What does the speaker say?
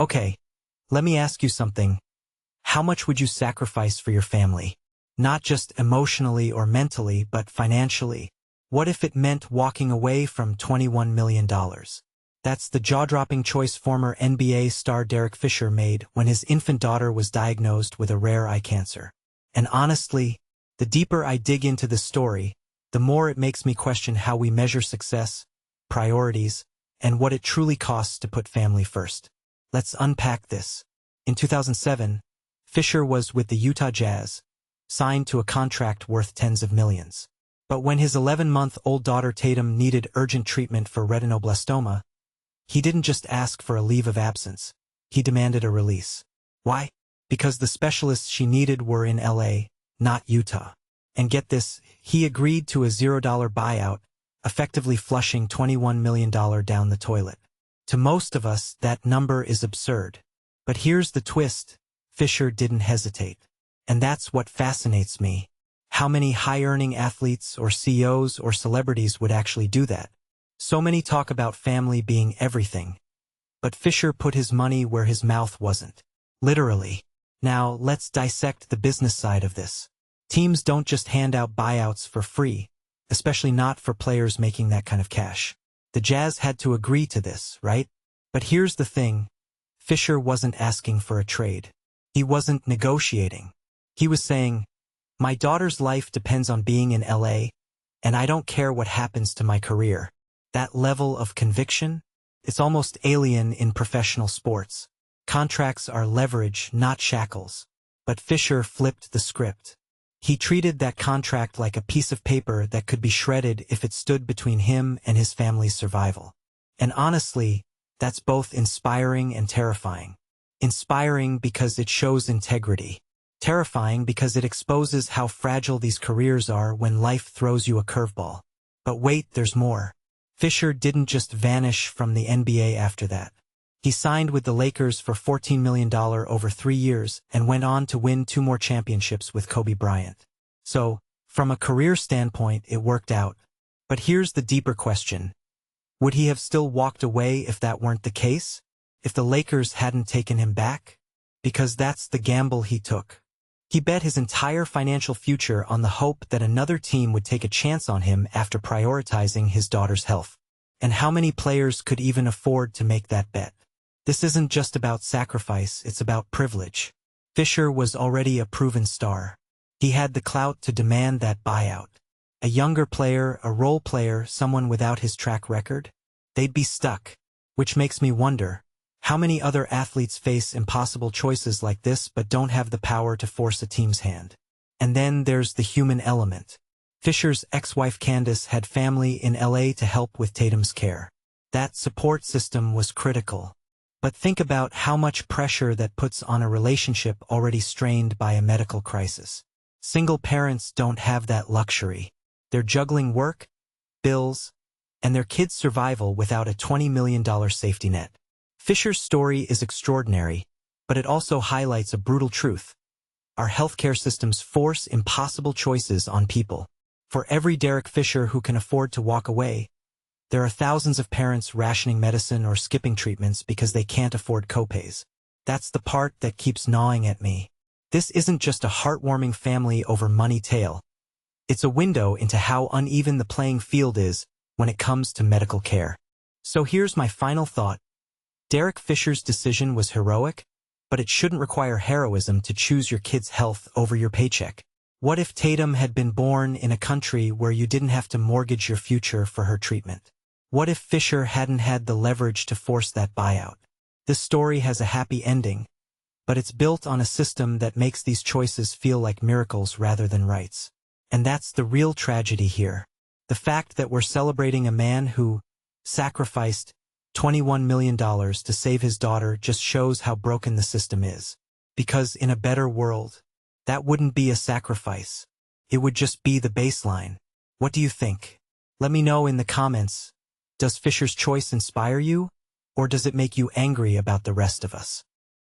Okay, let me ask you something. How much would you sacrifice for your family? Not just emotionally or mentally, but financially. What if it meant walking away from $21 million? That's the jaw-dropping choice former NBA star Derek Fisher made when his infant daughter was diagnosed with a rare eye cancer. And honestly, the deeper I dig into this story, the more it makes me question how we measure success, priorities, and what it truly costs to put family first. Let's unpack this. In 2007, Fisher was with the Utah Jazz, signed to a contract worth tens of millions. But when his 11-month-old daughter Tatum needed urgent treatment for retinoblastoma, he didn't just ask for a leave of absence. He demanded a release. Why? Because the specialists she needed were in LA, not Utah. And get this, he agreed to a $0 buyout, effectively flushing $21 million down the toilet. To most of us, that number is absurd. But here's the twist. Fisher didn't hesitate. And that's what fascinates me. How many high-earning athletes or CEOs or celebrities would actually do that? So many talk about family being everything. But Fisher put his money where his mouth wasn't. Literally. Now, let's dissect the business side of this. Teams don't just hand out buyouts for free, especially not for players making that kind of cash. The Jazz had to agree to this, right? But here's the thing. Fisher wasn't asking for a trade. He wasn't negotiating. He was saying, my daughter's life depends on being in LA, and I don't care what happens to my career. That level of conviction? It's almost alien in professional sports. Contracts are leverage, not shackles. But Fisher flipped the script. He treated that contract like a piece of paper that could be shredded if it stood between him and his family's survival. And honestly, that's both inspiring and terrifying. Inspiring because it shows integrity. Terrifying because it exposes how fragile these careers are when life throws you a curveball. But wait, there's more. Fisher didn't just vanish from the NBA after that. He signed with the Lakers for $14 million over 3 years and went on to win 2 more championships with Kobe Bryant. So, from a career standpoint, it worked out. But here's the deeper question. Would he have still walked away if that weren't the case? If the Lakers hadn't taken him back? Because that's the gamble he took. He bet his entire financial future on the hope that another team would take a chance on him after prioritizing his daughter's health. And how many players could even afford to make that bet? This isn't just about sacrifice, it's about privilege. Fisher was already a proven star. He had the clout to demand that buyout. A younger player, a role player, someone without his track record? They'd be stuck. Which makes me wonder, how many other athletes face impossible choices like this but don't have the power to force a team's hand? And then there's the human element. Fisher's ex-wife Candace had family in LA to help with Tatum's care. That support system was critical. But think about how much pressure that puts on a relationship already strained by a medical crisis. Single parents don't have that luxury. They're juggling work, bills, and their kids' survival without a $20 million safety net. Fisher's story is extraordinary, but it also highlights a brutal truth. Our healthcare systems force impossible choices on people. For every Derek Fisher who can afford to walk away, there are thousands of parents rationing medicine or skipping treatments because they can't afford copays. That's the part that keeps gnawing at me. This isn't just a heartwarming family over money tale. It's a window into how uneven the playing field is when it comes to medical care. So here's my final thought. Derek Fisher's decision was heroic, but it shouldn't require heroism to choose your kid's health over your paycheck. What if Tatum had been born in a country where you didn't have to mortgage your future for her treatment? What if Fisher hadn't had the leverage to force that buyout? This story has a happy ending, but it's built on a system that makes these choices feel like miracles rather than rights. And that's the real tragedy here. The fact that we're celebrating a man who sacrificed $21 million to save his daughter just shows how broken the system is. Because in a better world, that wouldn't be a sacrifice. It would just be the baseline. What do you think? Let me know in the comments. Does Fisher's choice inspire you, or does it make you angry about the rest of us?